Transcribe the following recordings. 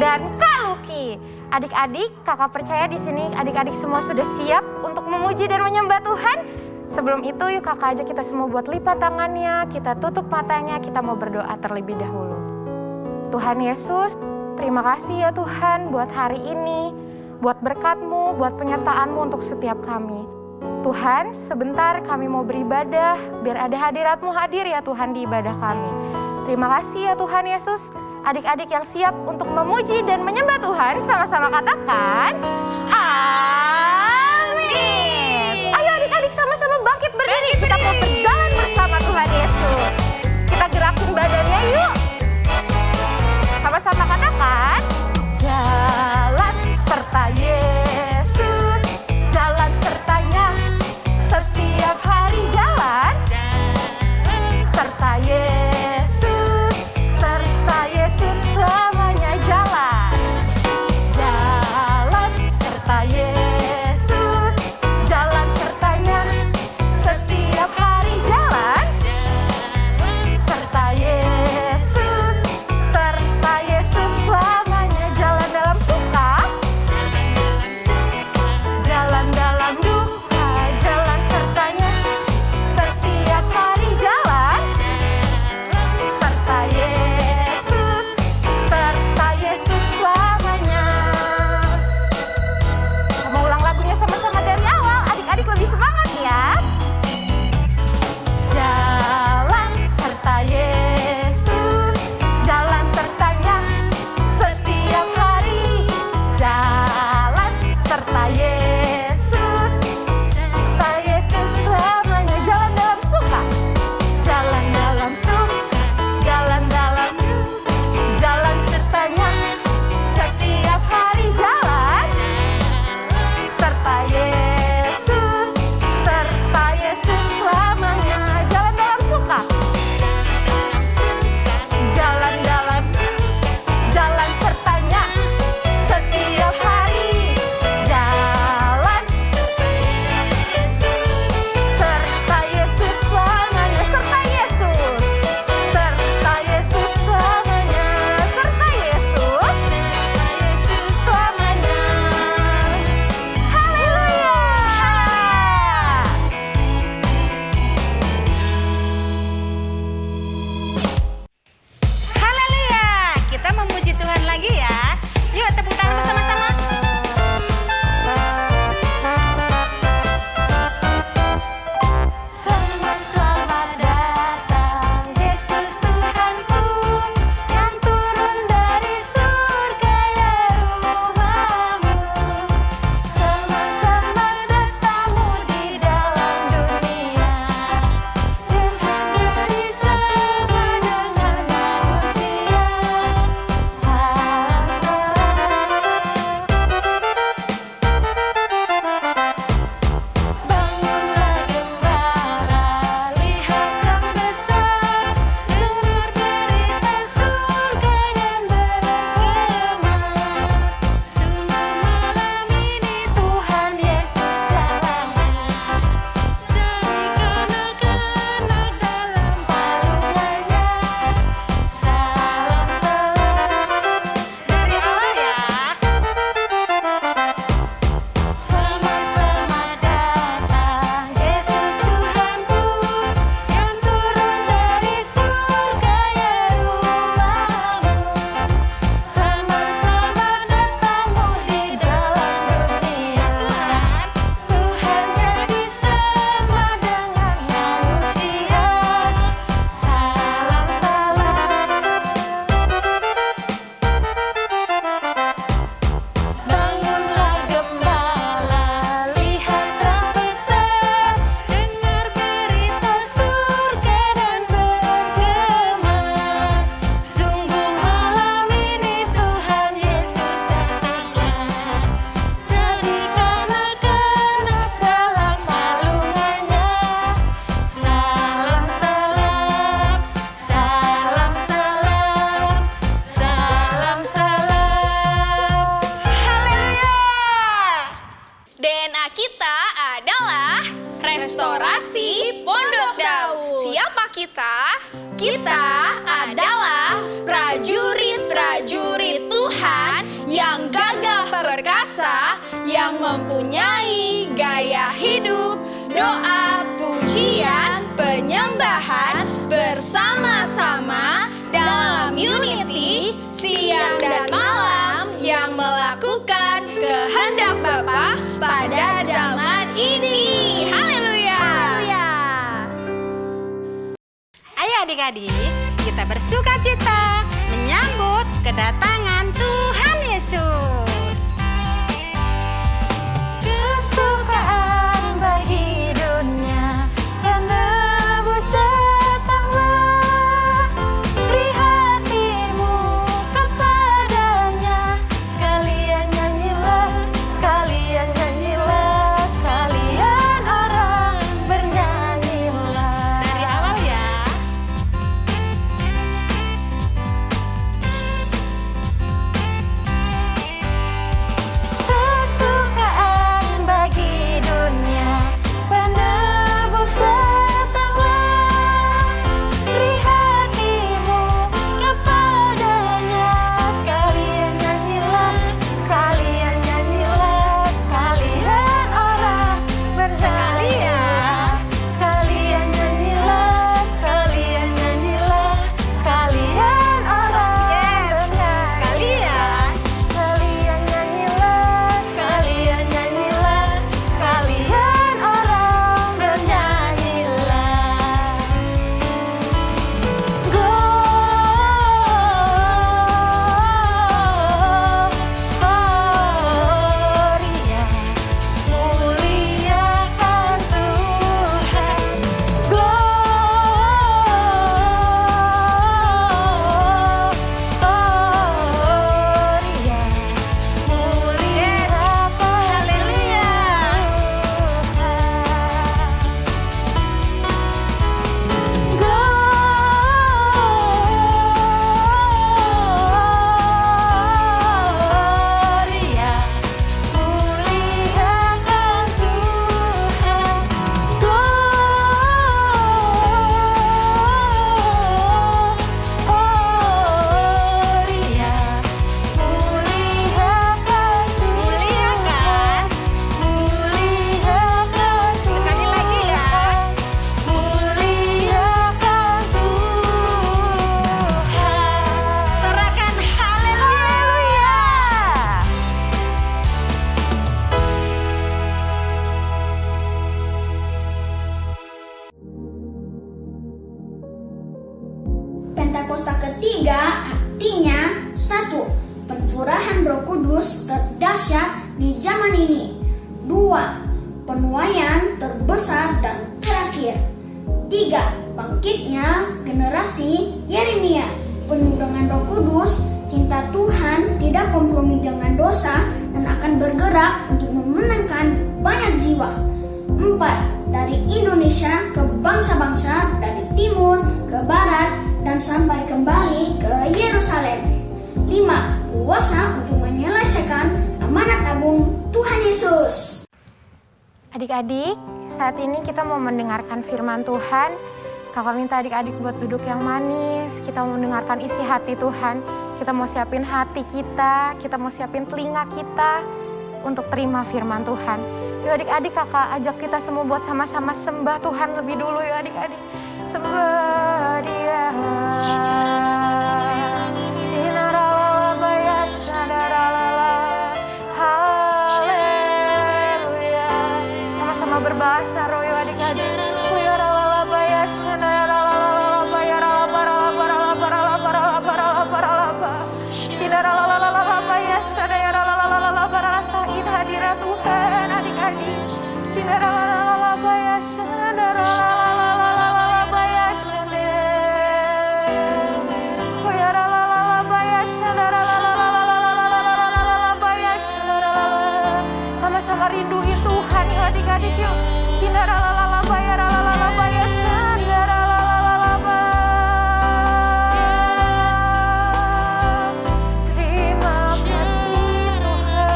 dan Kak Luki. Adik-adik, kakak percaya di sini adik-adik semua sudah siap untuk memuji dan menyembah Tuhan. Sebelum itu yuk kakak aja kita semua buat lipat tangannya, kita tutup matanya, kita mau berdoa terlebih dahulu. Tuhan Yesus, terima kasih ya Tuhan buat hari ini, buat berkat-Mu, buat penyertaan-Mu untuk setiap kami. Tuhan, sebentar kami mau beribadah, biar ada hadirat-Mu hadir ya Tuhan di ibadah kami. Terima kasih ya Tuhan Yesus. Adik-adik yang siap untuk memuji dan menyembah Tuhan, sama-sama katakan, amin. Ayo adik-adik sama-sama bangkit berdiri, kita mau berjalan bersama Tuhan Yesus. Kita gerakin badannya yuk. Sama-sama katakan, jalan serta Yesus, jalan sertanya, setiap hari jalan, serta Yesus, serta Yesus selamanya jalan. Jalan serta Yesus, jalan sertanya, setiap hari jalan, serta Yesus, serta Yesus selamanya. Jalan dalam suka, jalan dalam duka, jalan sertanya, setiap hari jalan, serta Yesus, serta Yesus selamanya. Kita mau ulang lagunya sama-sama dari awal, adik-adik lebih semangat ya. Jalan serta Yesus, jalan sertanya, setiap hari jalan, serta Yesus, serta Yesus selamanya. Jalan dalam suka, jalan dalam suka, jalan dalam jalan sertanya, setiap hari jalan, serta Yesus, serta Yesus selamanya. Jalan dalam suka, jalan dalam jalan sertanya, setiap hari jalan, serta Yesus selamanya. Serta Yesus, serta Yesus selamanya. Serta Yesus, selamanya. Haleluya. Haleluya, kita memuji Tuhan lagi ya. Yuk tepuk tangan bersama-sama. Selamat datang Yesus Tuhanku, yang turun dari surga ya rumahmu. Selamat datangmu di dalam dunia, Tuhan beri sama dengan manusia. Salam bangunlah gembala, lihat Sang besar, dengar berita surga dan bergema. Sungguh malam ini Tuhan Yesus datangnya, jadi anak-anak dalam palungannya. Salam Dari awal ya. Selamat datang Yesus Tuhanku, yang turun dari surga ya rumahmu. Selamat datangmu di dalam dunia, Tuhan jadi sama dengan manusia. Salam bangunlah gembala, lihat Sang besar, dengar berita surga dan bergema. Sungguh malam ini Tuhan Yesus datangnya, jadi anak-anak dalam palungannya. Salam salam, salam salam, salam salam. Haleluya. DNA kita adalah Restorasi Pondok Daud. Siapa kita? Kita adalah prajurit-prajurit Tuhan yang mempunyai gaya hidup, doa, pujian, penyembahan bersama-sama dalam unity siang dan malam yang melakukan kehendak Bapa pada zaman ini. Haleluya. Ayo adik-adik, kita bersuka cita menyambut kedatangan Tuhan Yesus. Kesukaan bagi dunia, penebus datanglah. Beri hatimu kepadanya, sekalian nyanyilah, sekalian nyanyilah, sekalian orang bernyanyilah. Dari awal ya. Kesukaan bagi dunia, penebus datanglah. Beri hatimu kepadanya, sekalian nyanyilah, sekalian nyanyilah, sekalian orang bernyanyilah. Sekalian nyanyilah, sekalian nyanyilah, sekalian orang bernyanyilah. Sekalian nyanyilah, sekalian nyanyilah, sekalian orang bernyanyilah. Gloria, muliakan Tuhan. Gloria, muliakan Haleluya. Gloria, muliakan Tuhan. Gloria, muliakan Tuhan. Muliakan Sekali lagi ya. Muliakan Tuhan. Sorakan haleluya. Pentakosta ketiga artinya 1. Pencurahan Roh Kudus terdahsyat di zaman ini. 2. Penuaian terbesar dan terakhir. 3. Bangkitnya generasi Yeremia penuh dengan Roh Kudus, cinta Tuhan, tidak kompromi dengan dosa, dan akan bergerak untuk memenangkan banyak jiwa. 4. Dari Indonesia ke bangsa-bangsa, dari timur ke barat, dan sampai kembali ke Yerusalem. 5. Kuasa untuk menyelesaikan amanat agung Tuhan Yesus. Adik-adik, saat ini kita mau mendengarkan firman Tuhan. Kakak minta adik-adik buat duduk yang manis. Kita mau mendengarkan isi hati Tuhan. Kita mau siapin hati kita mau siapin telinga kita untuk terima firman Tuhan. Yuk adik-adik, kakak ajak kita semua buat sama-sama sembah Tuhan lebih dulu yuk adik-adik. Sembah Dia. Sama-sama berbahasa roh yuk adik-adik. Rasain hadirat Tuhan adik-adik. Sama-sama rinduin Tuhan yuk adik-adik yuk. Terima kasih Tuhan.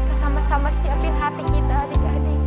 Kita sama-sama siapin hati kita adik-adik.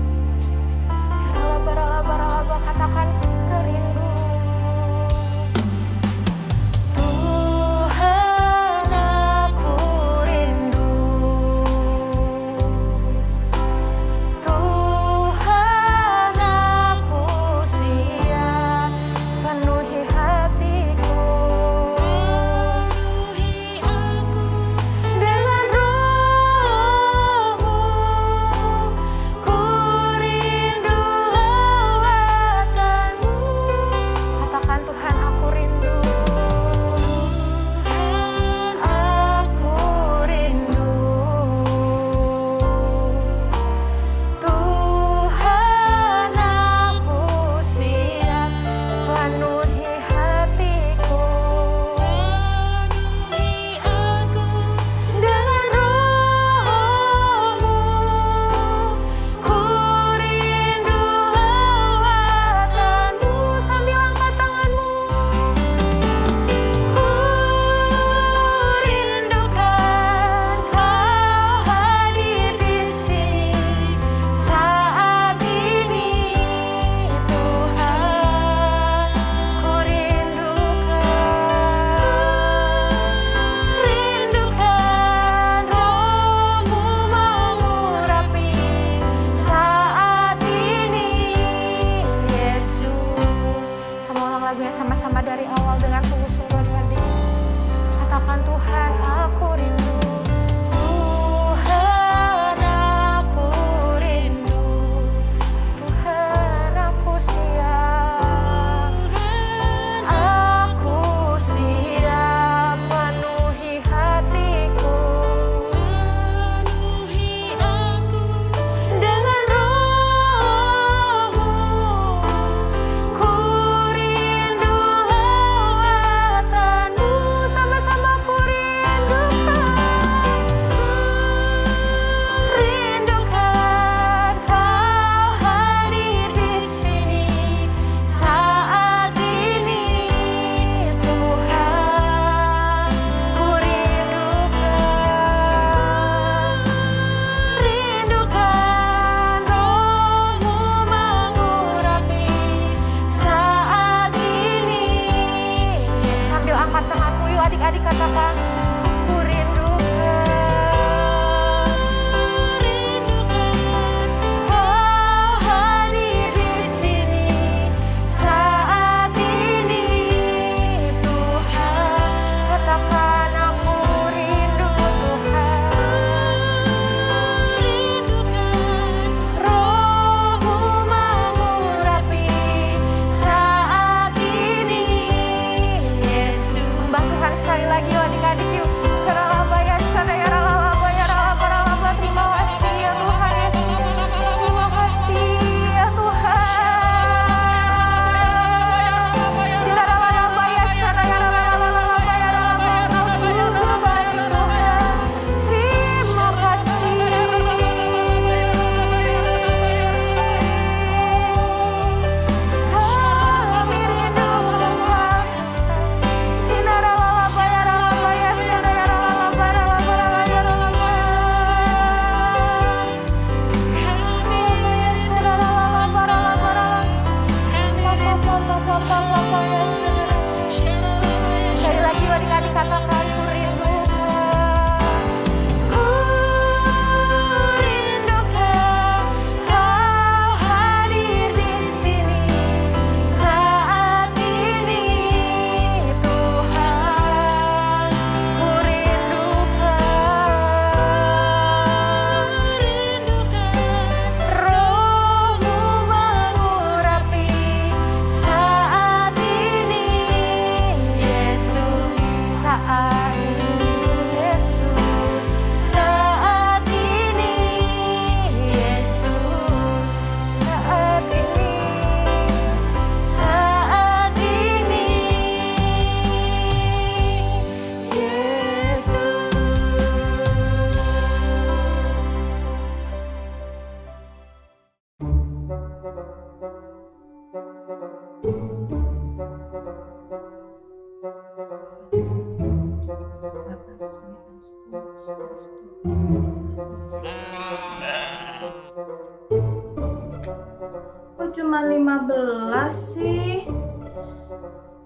cuma 15 sih?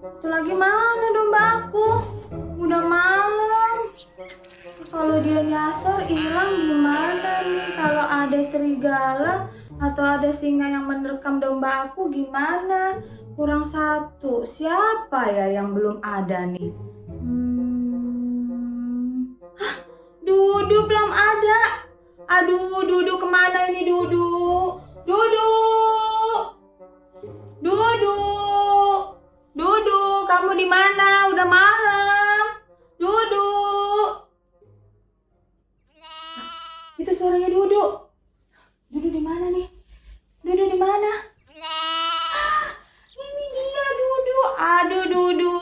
Itu lagi mana domba aku? Udah malam. Kalau dia nyasar hilang gimana nih? Kalau ada serigala atau ada singa yang menerkam domba aku gimana? Kurang satu. Siapa ya yang belum ada nih? Hah? Dudu belum ada. Aduh, Dudu kemana ini Dudu? Dudu! Dudu! Dudu, kamu di mana? Udah malam. Dudu! Itu suaranya Dudu. Dudu di mana nih? Dudu di mana? Ini dia Dudu. Aduh Dudu,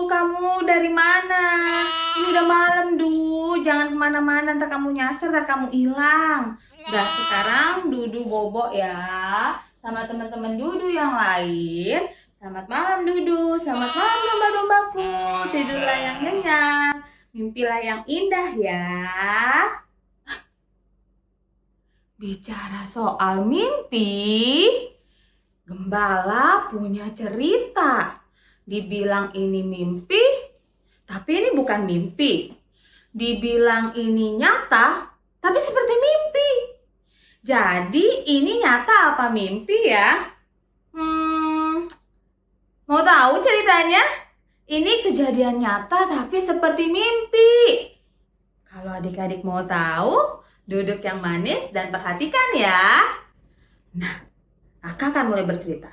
kamu dari mana? Ini udah malam Du. Jangan kemana-mana, ntar kamu nyasar, ntar kamu hilang. Udah sekarang Dudu bobo ya sama teman-teman Dudu yang lain. Selamat malam Dudu, selamat malam domba-dombaku. Tidurlah yang nyenyak, mimpilah yang indah ya. Bicara soal mimpi, Gembala punya cerita. Dibilang ini mimpi, tapi ini bukan mimpi. Dibilang ini nyata, tapi seperti mimpi. Jadi ini nyata apa mimpi ya? Mau tahu ceritanya? Ini kejadian nyata tapi seperti mimpi. Kalau adik-adik mau tahu, duduk yang manis dan perhatikan ya. Nah, kakak akan mulai bercerita.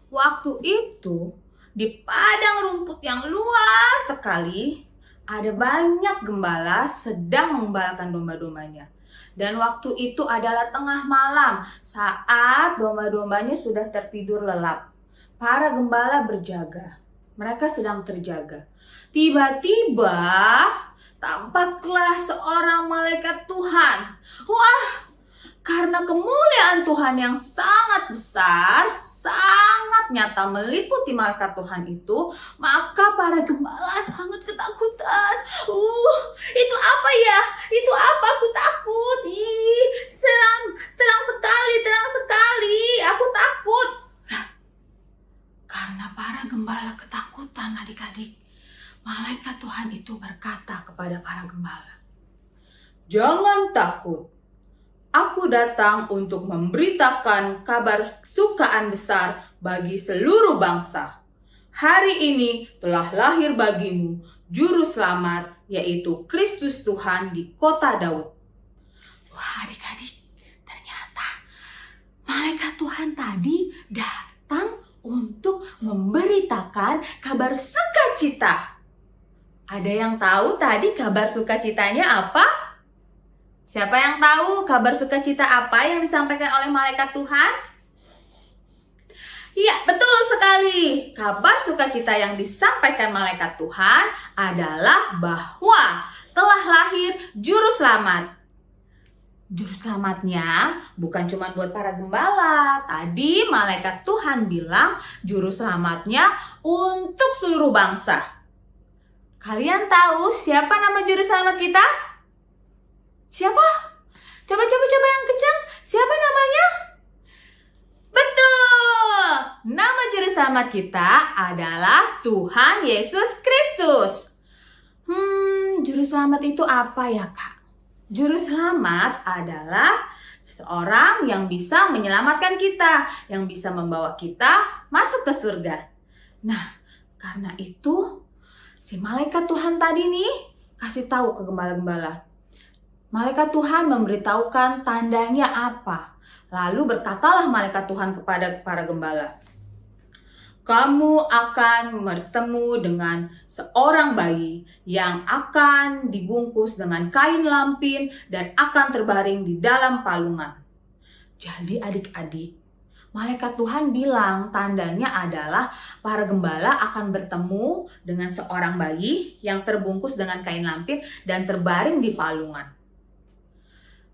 Waktu itu, di padang rumput yang luas sekali, ada banyak gembala sedang mengembalakan domba-dombanya. Dan waktu itu adalah tengah malam, saat domba-dombanya sudah tertidur lelap. Para gembala berjaga. Mereka sedang terjaga. Tiba-tiba tampaklah seorang malaikat Tuhan. Wah, karena kemuliaan Tuhan yang sangat besar, sangat nyata meliputi malaikat Tuhan itu, maka para gembala sangat ketakutan. Itu apa ya? Itu apa? Aku takut. Terang sekali. Aku takut. Karena para gembala ketakutan, adik-adik, malaikat Tuhan itu berkata kepada para gembala, "Jangan takut. Aku datang untuk memberitakan kabar kesukaan besar bagi seluruh bangsa. Hari ini telah lahir bagimu juru selamat, yaitu Kristus Tuhan di kota Daud." Wah, adik-adik, ternyata malaikat Tuhan tadi datang untuk memberitakan kabar sukacita. Ada yang tahu tadi kabar sukacitanya apa? Siapa yang tahu kabar sukacita apa yang disampaikan oleh malaikat Tuhan? Ya, betul sekali. Kabar sukacita yang disampaikan malaikat Tuhan adalah bahwa telah lahir juru selamat. Juru selamatnya bukan cuma buat para gembala. Tadi malaikat Tuhan bilang juru selamatnya untuk seluruh bangsa. Kalian tahu siapa nama juru selamat kita? Siapa? Coba yang kencang. Siapa namanya? Betul! Nama juru selamat kita adalah Tuhan Yesus Kristus. Juru selamat itu apa ya, Kak? Juru selamat adalah seseorang yang bisa menyelamatkan kita, yang bisa membawa kita masuk ke surga. Nah, karena itu si malaikat Tuhan tadi nih kasih tahu ke gembala-gembala. Malaikat Tuhan memberitahukan tandanya apa. Lalu berkatalah malaikat Tuhan kepada para gembala, "Kamu akan bertemu dengan seorang bayi yang akan dibungkus dengan kain lampin dan akan terbaring di dalam palungan." Jadi adik-adik, malaikat Tuhan bilang tandanya adalah para gembala akan bertemu dengan seorang bayi yang terbungkus dengan kain lampin dan terbaring di palungan.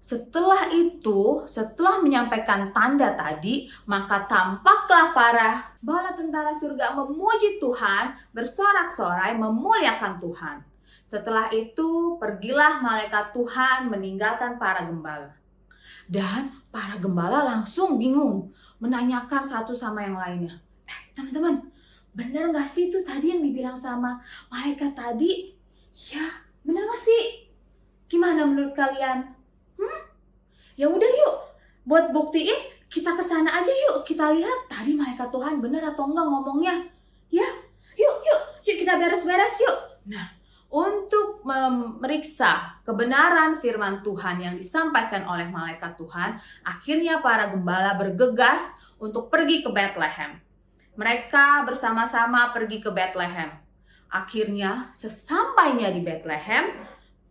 Setelah itu, setelah menyampaikan tanda tadi, maka tampaklah para bala tentara surga memuji Tuhan, bersorak-sorai memuliakan Tuhan. Setelah itu, pergilah malaikat Tuhan meninggalkan para gembala. Dan para gembala langsung bingung, menanyakan satu sama yang lainnya. Teman-teman, benar gak sih itu tadi yang dibilang sama malaikat tadi? Ya, benar gak sih? Gimana menurut kalian? Ya udah yuk, buat buktiin kita kesana aja yuk. Kita lihat tadi malaikat Tuhan benar atau enggak ngomongnya. Ya, yuk kita beres-beres yuk. Nah, untuk memeriksa kebenaran firman Tuhan yang disampaikan oleh malaikat Tuhan, akhirnya para gembala bergegas untuk pergi ke Bethlehem. Mereka bersama-sama pergi ke Bethlehem. Akhirnya, sesampainya di Bethlehem,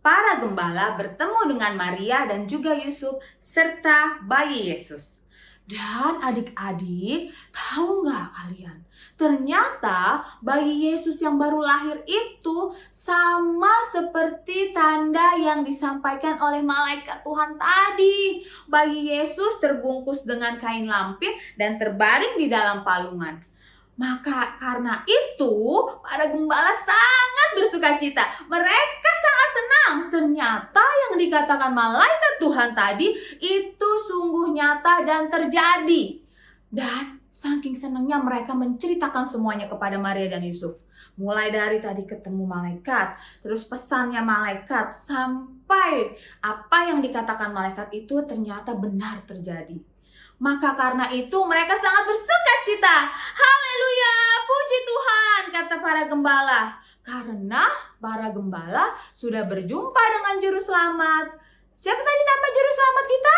para gembala bertemu dengan Maria dan juga Yusuf serta bayi Yesus. Dan adik-adik, tahu nggak kalian? Ternyata bayi Yesus yang baru lahir itu sama seperti tanda yang disampaikan oleh malaikat Tuhan tadi. Bayi Yesus terbungkus dengan kain lampin dan terbaring di dalam palungan. Maka karena itu para gembala sangat bersukacita. Mereka sangat senang. Ternyata yang dikatakan malaikat Tuhan tadi itu sungguh nyata dan terjadi. Dan saking senangnya mereka menceritakan semuanya kepada Maria dan Yusuf. Mulai dari tadi ketemu malaikat, terus pesannya malaikat, sampai apa yang dikatakan malaikat itu ternyata benar terjadi. Maka karena itu mereka sangat bersukacita. Haleluya, puji Tuhan, kata para gembala. Karena para gembala sudah berjumpa dengan Juru Selamat. Siapa tadi nama Juru Selamat kita?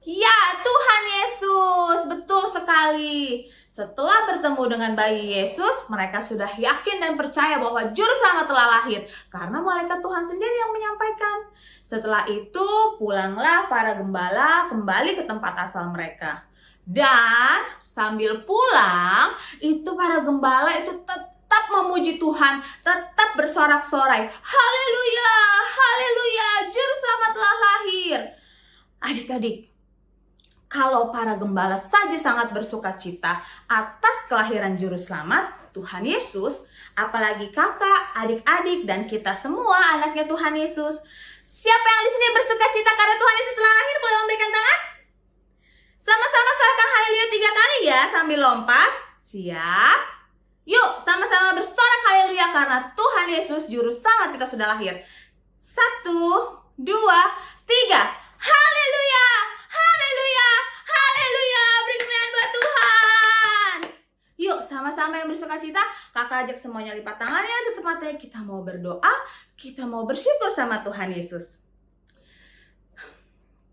Ya, Tuhan Yesus. Betul sekali. Setelah bertemu dengan bayi Yesus, mereka sudah yakin dan percaya bahwa Juru Selamat telah lahir. Karena malaikat Tuhan sendiri yang menyampaikan. Setelah itu, pulanglah para gembala kembali ke tempat asal mereka. Dan sambil pulang, itu para gembala itu tetap memuji Tuhan, tetap bersorak-sorai. Haleluya, haleluya, Juru Selamat telah lahir. Adik-adik, kalau para gembala saja sangat bersukacita atas kelahiran Juru Selamat, Tuhan Yesus, apalagi kakak, adik-adik, dan kita semua anaknya Tuhan Yesus. Siapa yang di sini bersukacita karena Tuhan Yesus telah lahir? Boleh lambaikan tangan? Sama-sama sorakan haleluya 3 kali ya, sambil lompat. Siap? Yuk, sama-sama bersorak haleluya karena Tuhan Yesus Juru Selamat kita sudah lahir. 1, 2, 3. Haleluya! Haleluya! Haleluya! Beri kemuliaan buat Tuhan. Yuk, sama-sama yang bersukacita, kakak ajak semuanya lipat tangannya, tutup matanya, kita mau berdoa, kita mau bersyukur sama Tuhan Yesus.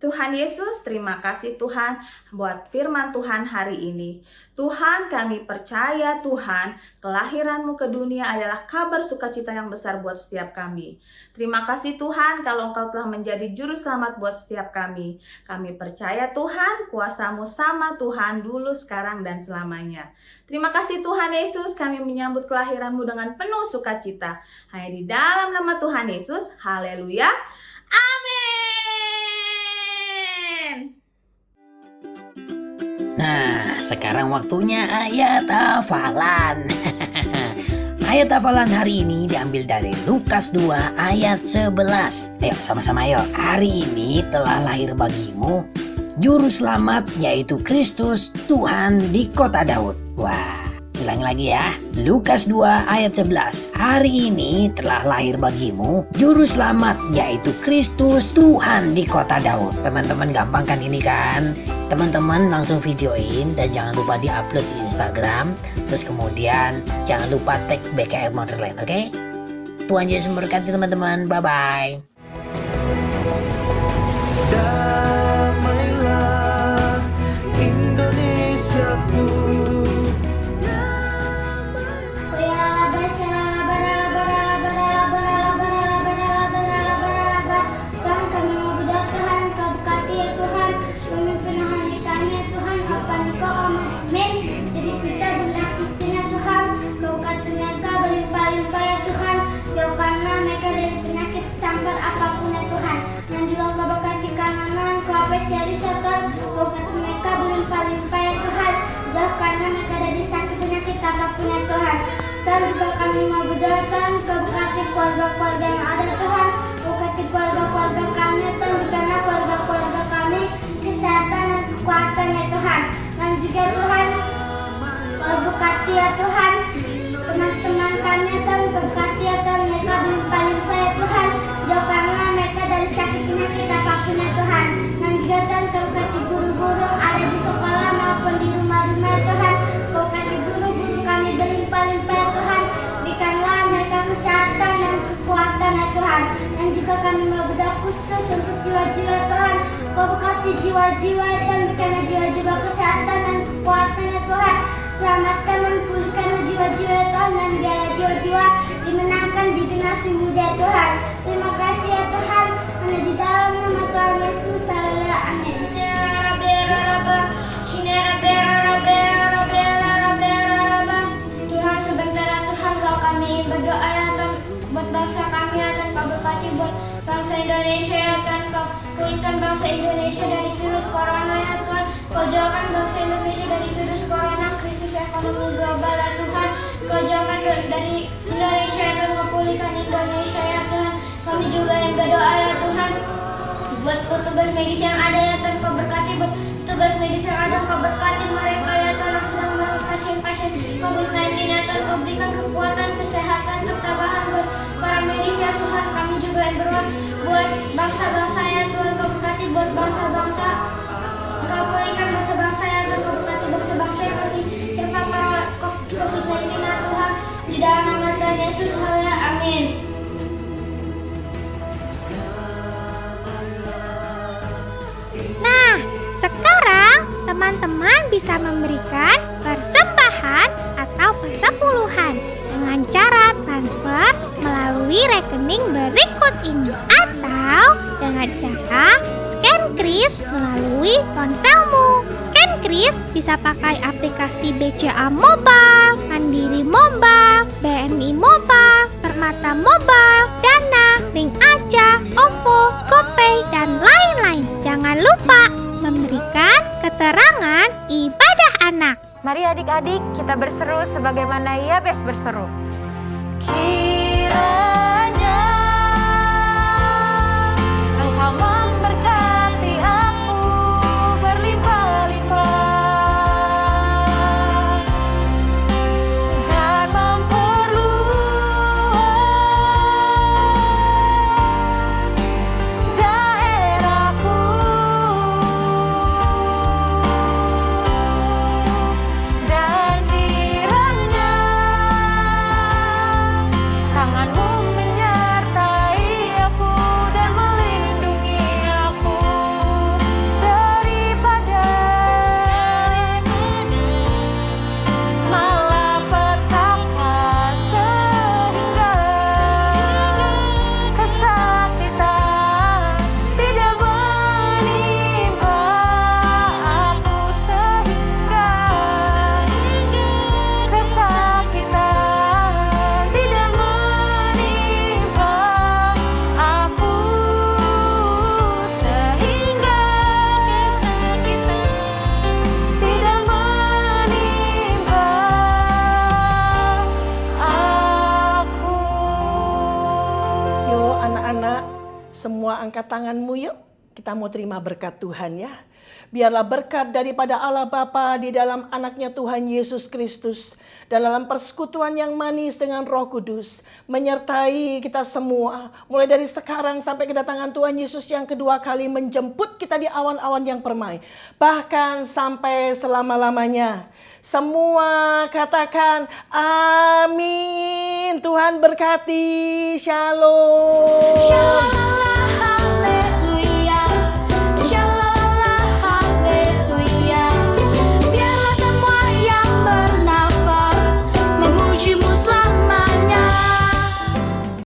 Tuhan Yesus, terima kasih Tuhan buat firman Tuhan hari ini. Tuhan, kami percaya Tuhan, kelahiran-Mu ke dunia adalah kabar sukacita yang besar buat setiap kami. Terima kasih Tuhan kalau Engkau telah menjadi Juru Selamat buat setiap kami. Kami percaya Tuhan, kuasa-Mu sama Tuhan dulu, sekarang, dan selamanya. Terima kasih Tuhan Yesus, kami menyambut kelahiran-Mu dengan penuh sukacita. Hanya di dalam nama Tuhan Yesus, haleluya, amin. Nah, sekarang waktunya ayat hafalan. Ayat hafalan hari ini diambil dari Lukas 2 ayat 11. Ayo sama-sama yuk. Hari ini telah lahir bagimu Juru Selamat, yaitu Kristus Tuhan di kota Daud. Wah, ulang lagi ya. Lukas 2 ayat 11. Hari ini telah lahir bagimu Juru Selamat, yaitu Kristus Tuhan di kota Daud. Teman-teman gampang kan ini kan? Teman-teman langsung videoin dan jangan lupa di-upload di Instagram. Terus kemudian jangan lupa tag BKR Motherland, oke? Tuhan Yesus memberkati teman-teman. Bye-bye. Damailah Indonesiaku. Tuhan kami mau berdoa Tuhan, Kau berkati ya Tuhan, memimpin hari kami ya Tuhan, apa Engkau amin. Jadi kita Bunda Kristina Tuhan, Kau berkati mereka berlimpah-limpah ya Tuhan, jauhkanlah mereka dari penyakit cambar apapun ya Tuhan. Dan juga Kau berkati kanan, Kau spesialis ya Tuhan, Kau berkati mereka berlimpah-limpah ya Tuhan, jauhkanlah mereka dari sakit penyakit apapun ya Tuhan. Dan juga kami mau berdoa Tuhan, Kau berkati keluarga-keluarga yang ada Tuhan, berkati keluarga-keluarga kami Tuhan, karena keluarga-keluarga kami ya Tuhan. Teman-teman kami ya Tuhan, Kau berkati ya Tuhan. Mereka berlimpah-limpah ya Tuhan. Jauhkanlah mereka dari sakit penyakit apapun ya Tuhan. Dan juga Tuhan, Kau berkati guru-guru ada di sekolah maupun di rumah-rumah ya Tuhan. Kau berkati guru-guru kami berlimpah-limpah ya Tuhan. Berikanlah mereka kesehatan dan kekuatan ya Tuhan. Dan juga kami mau berdoa khusus untuk jiwa-jiwa Tuhan. Kau berkati jiwa-jiwa ya Tuhan. Berikanlah jiwa-jiwa kesehatan dan kekuatan ya Tuhan. Selamatkan dan pulihkanlah jiwa-jiwa ya Tuhan. Dan biarlah jiwa-jiwa dimenangkan di generasi muda ya Tuhan. Terima kasih ya Tuhan. Hanya di dalam nama Tuhan Yesus. Haleluya. Amin. Tuhan, sebentar ya Tuhan, kalau kami berdoa ya Tuhan buat bangsa kami ya Tuhan. Kau berkati buat bangsa Indonesia ya Tuhan. Kau pulihkan bangsa Indonesia dari virus corona ya Tuhan. Kau jauhkan bangsa Indonesia dari virus corona, krisis ekonomi global ya Tuhan. Kau jauhkan dari Indonesia dan kau pulihkan Indonesia ya Tuhan. Kami juga yang berdoa ya Tuhan buat petugas medis yang ada ya Tuhan. Kau berkati buat petugas medis yang ada. Kau berkati mereka ya Tuhan yang sedang merawat pasien-pasien COVID-19 ya Tuhan. Kau berikan kekuatan, kesehatan, ketabahan buat para medis ya Tuhan. Kami juga yang berdoa buat bangsa-bangsa ya Tuhan. Kau berkati buat bangsa-bangsa. Kau pulihkan bangsa-bangsa ya Tuhan. Kau berkati bangsa-bangsa yang masih terpapar COVID-19 ya Tuhan. Di dalam nama Tuhan Yesus, haleluya, amin. Nah, sekarang teman-teman bisa memberikan persembahan atau persepuluhan dengan cara transfer melalui rekening berikut ini atau dengan cara scan kris melalui ponselmu. Scan kris bisa pakai aplikasi BCA Mobile, Mandiri Mobile, BNI Mobile, Permata Mobile, Dana, Link Aja, OVO, GoPay, dan lain-lain. Jangan lupa memberikan keterangan ibadah anak. Mari adik-adik kita berseru sebagaimana Yabes berseru. Kiranya Engkau memberkati aku berlimpah-limpah dan memperluas daerahku. Dan kiranya tangan-Mu menyertai aku dan melindungi aku daripada malapetaka sehingga kesakitan tidak menimpa aku, sehingga kesakitan tidak menimpa aku, sehingga kesakitan tidak menimpa aku. Yuk anak-anak, semua angkat tanganmu yuk. Kita mau terima berkat Tuhan ya. Biarlah berkat daripada Allah Bapa di dalam anaknya Tuhan Yesus Kristus. Dan dalam persekutuan yang manis dengan Roh Kudus. Menyertai kita semua. Mulai dari sekarang sampai kedatangan Tuhan Yesus yang kedua kali menjemput kita di awan-awan yang permai. Bahkan sampai selama-lamanya. Semua katakan amin. Tuhan berkati. Shalom.